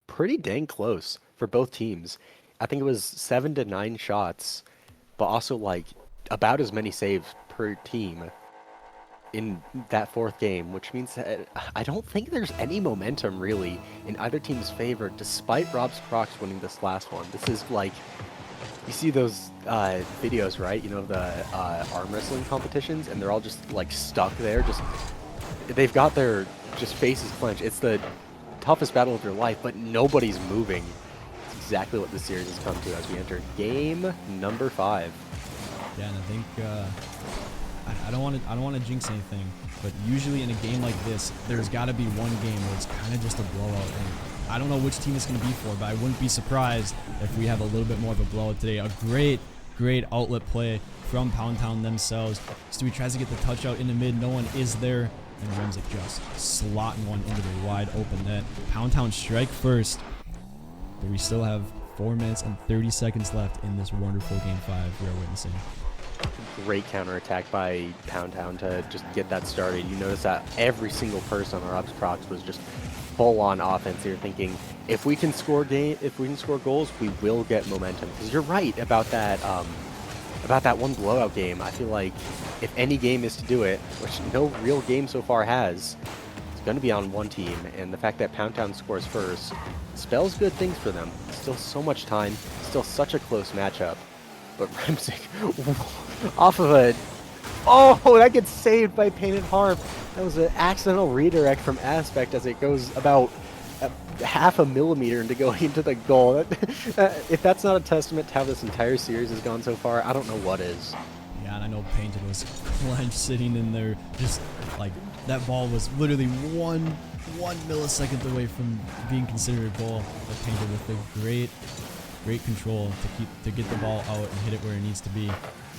pretty dang close for both teams. I think it was 7 to 9 shots, but also, like, about as many saves per team in that fourth game, which means that I don't think there's any momentum, really, in either team's favor, despite Rob's Crocs winning this last one. This is, like, you see those videos, right? You know, the arm wrestling competitions, and they're all just, like, stuck there, they've got their faces clenched. It's the toughest battle of your life, but nobody's moving. It's exactly what this series has come to as we enter game number 5. Yeah, and I think I don't want to jinx anything, but usually in a game like this, there's got to be one game where it's kind of just a blowout. And I don't know which team it's going to be for, but I wouldn't be surprised if we have a little bit more of a blowout today. A great outlet play from Pound Town themselves. Stewie tries to get the touch out in the mid. No one is there. And Remzik just slotting one into the wide open net. Pound Town strike first, but we still have 4 minutes and 30 seconds left in this wonderful Game 5 we are witnessing. Great counterattack by Pound Town to just get that started. You notice that every single person on Rob's Crocs was just full-on offense here, thinking if we can score goals, we will get momentum. Because you're right about that one blowout game. I feel like if any game is to do it, which no real game so far has, it's going to be on one team. And the fact that Pound Town scores first spells good things for them. Still so much time, still such a close matchup. But Remzik, off of a... Oh, that gets saved by Painted Harp. That was an accidental redirect from Aspect as it goes about half a millimeter into going into the goal. If that's not a testament to how this entire series has gone so far, I don't know what is. Yeah, and I know Painted was clenched sitting in there, just like that ball was literally one millisecond away from being considered a goal. But Painted with a great control to get the ball out and hit it where it needs to be.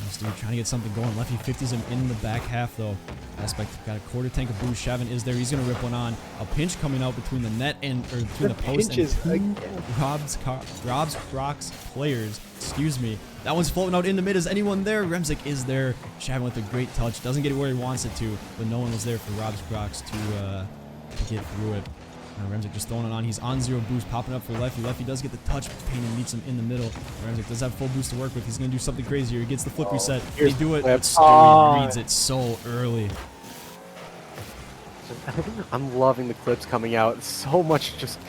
Stewie trying to get something going. Lefty 50s him in the back half, though. Aspect got a quarter tank of boost. Shavin is there. He's going to rip one on. A pinch coming out between the net between the post and Rob's Crocs players. Excuse me. That one's floating out in the mid. Is anyone there? Remzik is there. Shavin with a great touch. Doesn't get it where he wants it to, but no one was there for Rob's Crocs to get through it. Remzik just throwing it on. He's on 0 boost, popping up for Lefty. Lefty does get the touch. Painted meets him in the middle. Remzik does have full boost to work with. He's going to do something crazy here. He gets the flip reset. They do it, but Stewie reads it so early. I'm loving the clips coming out. So much just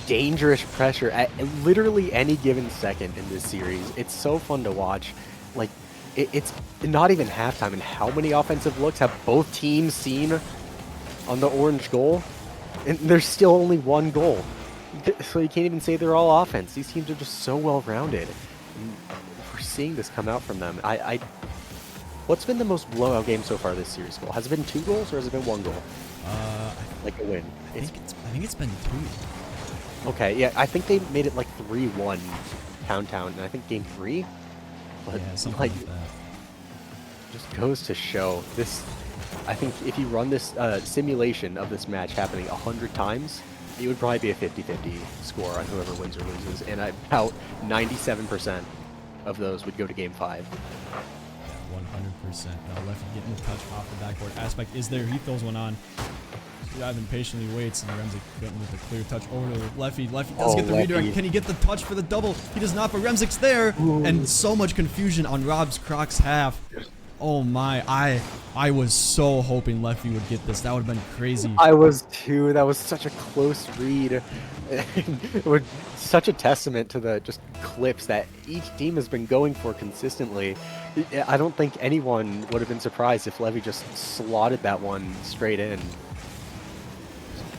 dangerous pressure at literally any given second in this series. It's so fun to watch. Like, it's not even halftime, and how many offensive looks have both teams seen on the orange goal? And there's still only one goal. So you can't even say they're all offense. These teams are just so well-rounded. We're seeing this come out from them. What's been the most blowout game so far this series? Has it been 2 goals or has it been 1 goal? Like a win. I think it's been 2. Okay, yeah, I think they made it like 3-1 Pound Town, and I think game 3. But yeah, something like that. Just goes to show this. I think if you run this simulation of this match happening 100 times, it would probably be a 50-50 score on whoever wins or loses, and about 97% of those would go to game 5. Yeah, 100%. Lefty getting the touch off the backboard. Aspect is there. He throws one on. Ivan patiently waits, and Remzik getting with the clear touch over to Lefty. Lefty does get the redirect. Can he get the touch for the double? He does not, but Remzik's there. Ooh. And so much confusion on Rob's Crocs half. Oh my, I was so hoping Lefty would get this. That would have been crazy. I was too. That was such a close read. It was such a testament to the just clips that each team has been going for consistently. I don't think anyone would have been surprised if Levy just slotted that one straight in.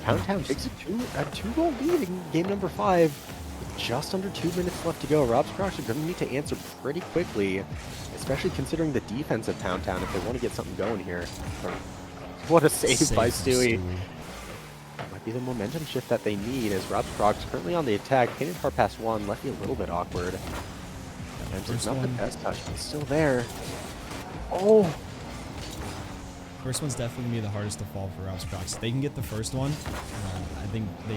Pound Town takes a two-goal lead in game number 5 with just under 2 minutes left to go. Rob's Crocs are going to need to answer pretty quickly, especially considering the defense of Pound Town if they want to get something going here. What a save by Stewie. Might be the momentum shift that they need as Rob's Crocs currently on the attack. Painted hard pass 1, left me a little bit awkward. It's not the best touch, but it's still there. Oh! First one's definitely going to be the hardest to fall for Rob's Crocs. If they can get the first one, I think they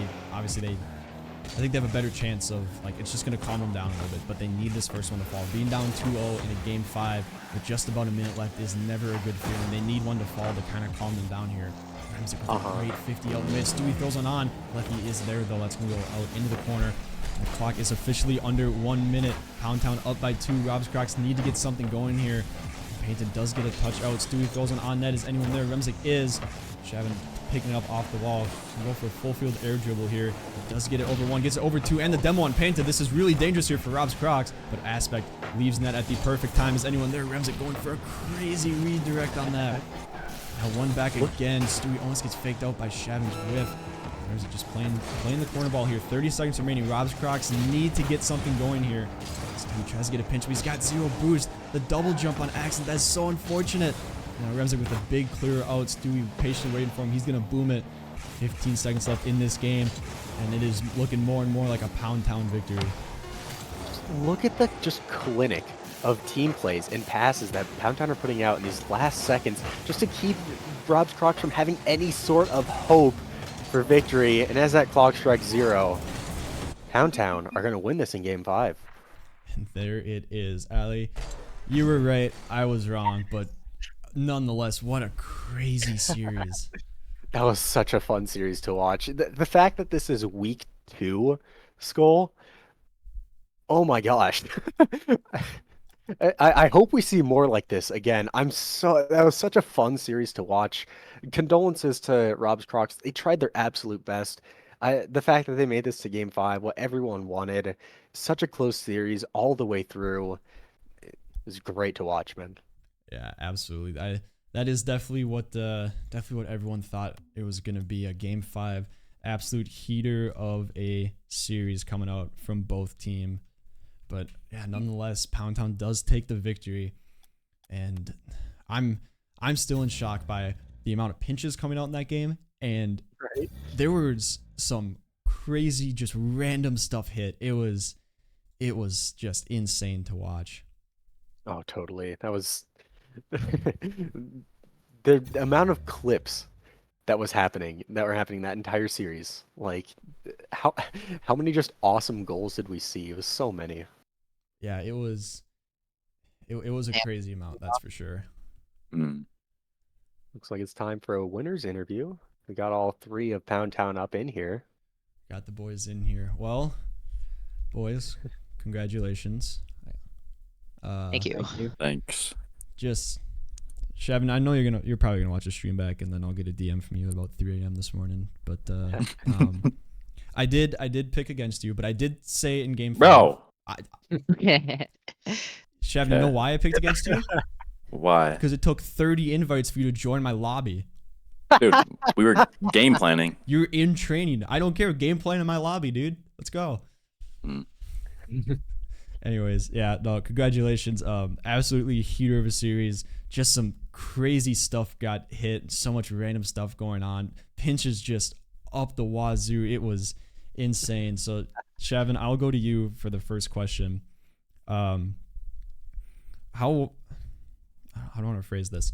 have a better chance of, like, it's just going to calm them down a little bit, but they need this first one to fall. Being down 2-0 in a game 5 with just about a minute left is never a good feeling. They need one to fall to kind of calm them down here. Remzik with a great 50 out mid. Stewie throws one on. Lefty is there, though. That's going to go out into the corner. The clock is officially under 1 minute. Pound Town up by 2. Rob's Crocs need to get something going here. Payton does get a touch out. Stewie throws one on net. Is anyone there? Remzik is. Shavin picking it up off the wall. Go for a full field air dribble here. Does get it over 1, gets it over 2, and the demo on Panta. This is really dangerous here for Rob's Crocs, but Aspect leaves net at the perfect time. Is anyone there? Remzik going for a crazy redirect on that. Now one back again. Stewie almost gets faked out by Shavin's whiff. Remzik just playing the corner ball here. 30 seconds remaining. Rob's Crocs need to get something going here. Stewie tries to get a pinch, but he's got 0 boost. The double jump on accident. That's so unfortunate. Now Remzik with a big clear out. Stewie patiently waiting for him. He's going to boom it. 15 seconds left in this game, and it is looking more and more like a Pound Town victory. Look at the just clinic of team plays and passes that Pound Town are putting out in these last seconds just to keep Rob's Crocs from having any sort of hope for victory. And as that clock strikes 0, Pound Town are going to win this in game 5. And there it is. Ali, you were right. I was wrong, but nonetheless, what a crazy series. That was such a fun series to watch. The fact that this is week 2, Skull, oh my gosh. I hope we see more like this again. That was such a fun series to watch. Condolences to Rob's Crocs. They tried their absolute best. The fact that they made this to game 5, what everyone wanted, such a close series all the way through. It was great to watch, man. Yeah, absolutely. That is definitely what everyone thought it was going to be, a game 5 absolute heater of a series coming out from both teams. But yeah, nonetheless, Pound Town does take the victory, and I'm still in shock by the amount of pinches coming out in that game, and there was some crazy, just random stuff hit. It was just insane to watch. Oh, totally. That was the amount of clips that were happening that entire series. Like, how many just awesome goals did we see? It was so many. Yeah, it was a crazy amount, that's for sure. Looks like it's time for a winner's interview. We got all 3 of Pound Town up in here. Got the boys in here. Well, boys, congratulations. Thank you. Thanks. Just, Shavin, I know you're probably gonna watch the stream back, and then I'll get a DM from you about 3 a.m. this morning. But I did pick against you, but I did say in game 5. Bro. Shavin, you know why I picked against you? Why? Because it took 30 invites for you to join my lobby. Dude, we were game planning. You're in training. I don't care. Game plan in my lobby, dude. Let's go. Anyways, yeah, no, congratulations. Absolutely heater of a series. Just some crazy stuff got hit. So much random stuff going on. Pinches just up the wazoo. It was insane. So, Shavin, I'll go to you for the first question. How do I want to phrase this?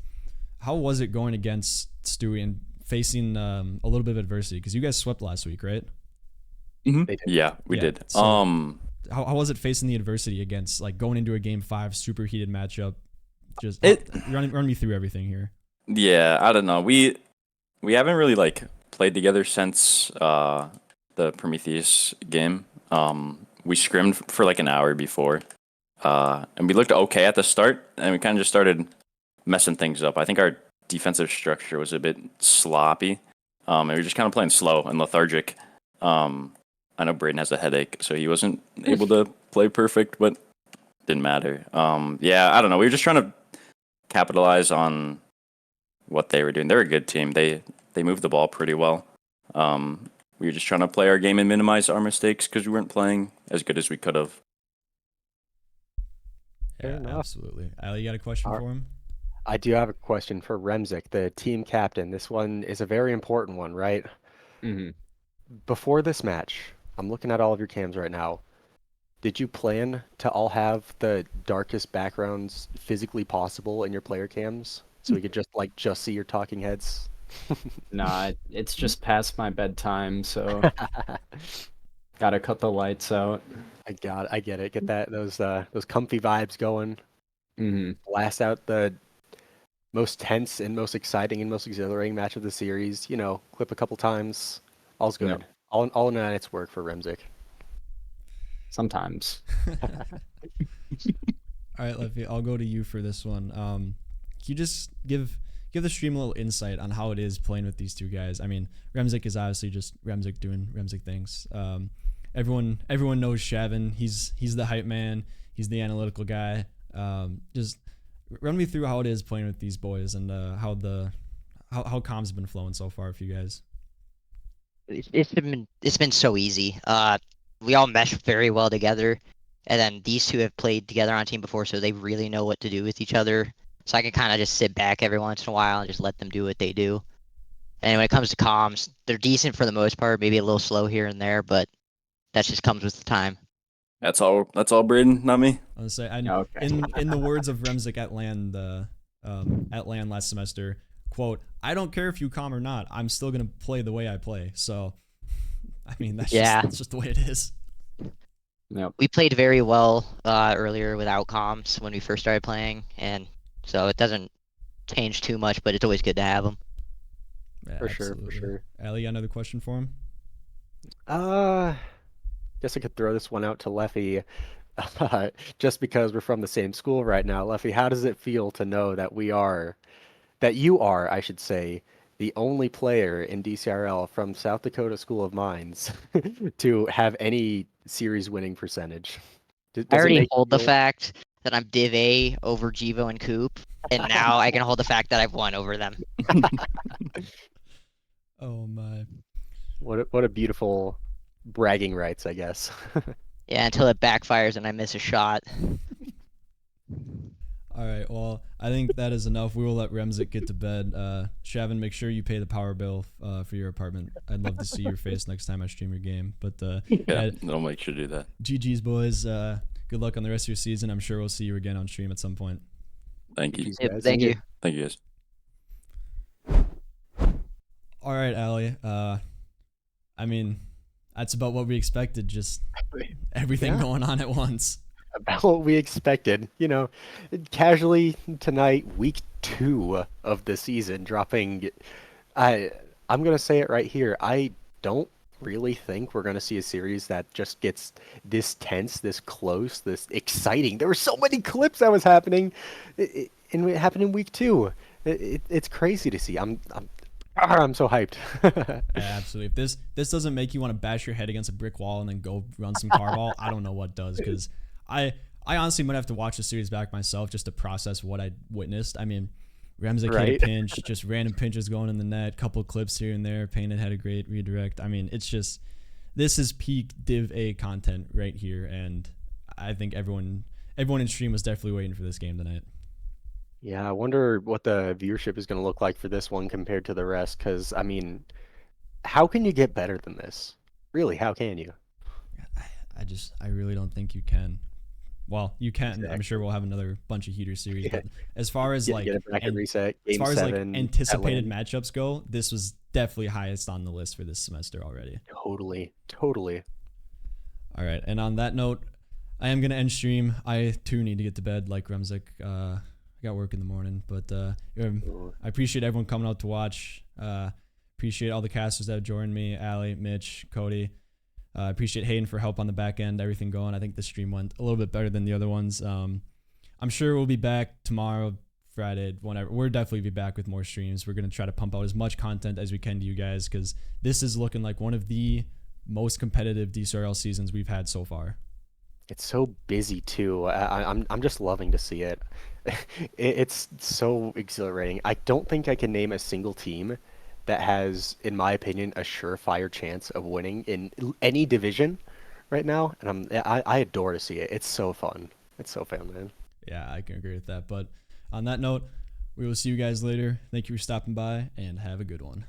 How was it going against Stewie and facing a little bit of adversity? Because you guys swept last week, right? Mm-hmm. Yeah, we did. So how was it facing the adversity against like going into a game 5 super heated matchup? Just run me through everything here. Yeah, I don't know. We haven't really like played together since the Prometheus game. We scrimmed for like an hour before, and we looked okay at the start, and we kind of just started messing things up. I think our defensive structure was a bit sloppy, and we were just kind of playing slow and lethargic. I know Braden has a headache, so he wasn't able to play perfect, but didn't matter. Yeah, I don't know. We were just trying to capitalize on what they were doing. They're a good team. They moved the ball pretty well. We were just trying to play our game and minimize our mistakes because we weren't playing as good as we could have. Yeah, absolutely. Ali, you got a question for him? I do have a question for Remzik, the team captain. This one is a very important one, right? Mm-hmm. Before this match, I'm looking at all of your cams right now. Did you plan to all have the darkest backgrounds physically possible in your player cams so we could just see your talking heads? Nah, it's just past my bedtime, so gotta cut the lights out. I get it. Get those comfy vibes going. Mm-hmm. Blast out the most tense and most exciting and most exhilarating match of the series. You know, clip a couple times. All's good. Yep. All in its work for Remzik. Sometimes. All right, Leffy, I'll go to you for this one. Can you just give the stream a little insight on how it is playing with these two guys? I mean, Remzik is obviously just Remzik doing Remzik things. Everyone knows Shavin. He's the hype man. He's the analytical guy. Just run me through how it is playing with these boys and how comms have been flowing so far for you guys. It's been so easy. We all mesh very well together, and then these two have played together on a team before, so they really know what to do with each other. So I can kind of just sit back every once in a while and just let them do what they do. And when it comes to comms, they're decent for the most part, maybe a little slow here and there, but that just comes with the time. That's all, Braden, not me. I was say, Okay. in the words of Remzik at LAN last semester, quote, "I don't care if you comm or not. I'm still gonna play the way I play." So, I mean, that's just the way it is. Yep. We played very well earlier without comms when we first started playing, and so it doesn't change too much, but it's always good to have them. Yeah, For sure. Ali, you got another question for him? Guess I could throw this one out to Leffy. Just because we're from the same school right now. Leffy, how does it feel to know that you are, I should say, the only player in DCRL from South Dakota School of Mines to have any series winning percentage? I already hold the fact that I'm Div A over Jivo and Coop, and now I can hold the fact that I've won over them. Oh my. What a beautiful bragging rights, I guess. Yeah, until it backfires and I miss a shot. All right, well, I think that is enough. We will let Remzik get to bed. Shavin, make sure you pay the power bill for your apartment. I'd love to see your face next time I stream your game. But Yeah, I'll make sure to do that. GG's, boys. Good luck on the rest of your season. I'm sure we'll see you again on stream at some point. Thank you. Yep, thank you. Thank you, guys. All right, Ali. I mean, that's about what we expected. Just everything going on at once. About what we expected. You know, casually tonight, week 2 of the season, dropping. I'm gonna say it right here. I don't really think we're gonna see a series that just gets this tense, this close, this exciting. There were so many clips that was happening, and it happened in week 2. It's crazy to see. I'm so hyped. Yeah, absolutely. If this doesn't make you want to bash your head against a brick wall and then go run some carball, I don't know what does. Because I honestly might have to watch the series back myself just to process what I witnessed. I mean, Remzik hit a pinch, just random pinches going in the net, couple clips here and there. Painted had a great redirect. I mean, it's just, this is peak Div A content right here, and I think everyone in stream was definitely waiting for this game tonight. Yeah, I wonder what the viewership is going to look like for this one compared to the rest. Because I mean, how can you get better than this? Really, how can you? I really don't think you can. Well, you can. Exactly. I'm sure we'll have another bunch of heater series. But as far as Get a bracket reset, as far as like 7 anticipated matchups go, this was definitely highest on the list for this semester already. Totally. All right, and on that note, I am gonna end stream. I too need to get to bed, like Remzik. I got work in the morning, but I appreciate everyone coming out to watch. Appreciate all the casters that have joined me: Ali, Mitch, Cody. I appreciate Hayden for help on the back end, everything going. I think the stream went a little bit better than the other ones. I'm sure we'll be back tomorrow, Friday, whenever. We'll definitely be back with more streams. We're going to try to pump out as much content as we can to you guys, because this is looking like one of the most competitive DCRL seasons we've had so far. It's so busy too. I'm just loving to see it. It's so exhilarating. I don't think I can name a single team that has, in my opinion, a surefire chance of winning in any division right now, and I adore to see it. It's so fun. It's so fun, man. Yeah, I can agree with that. But on that note, we will see you guys later. Thank you for stopping by, and have a good one.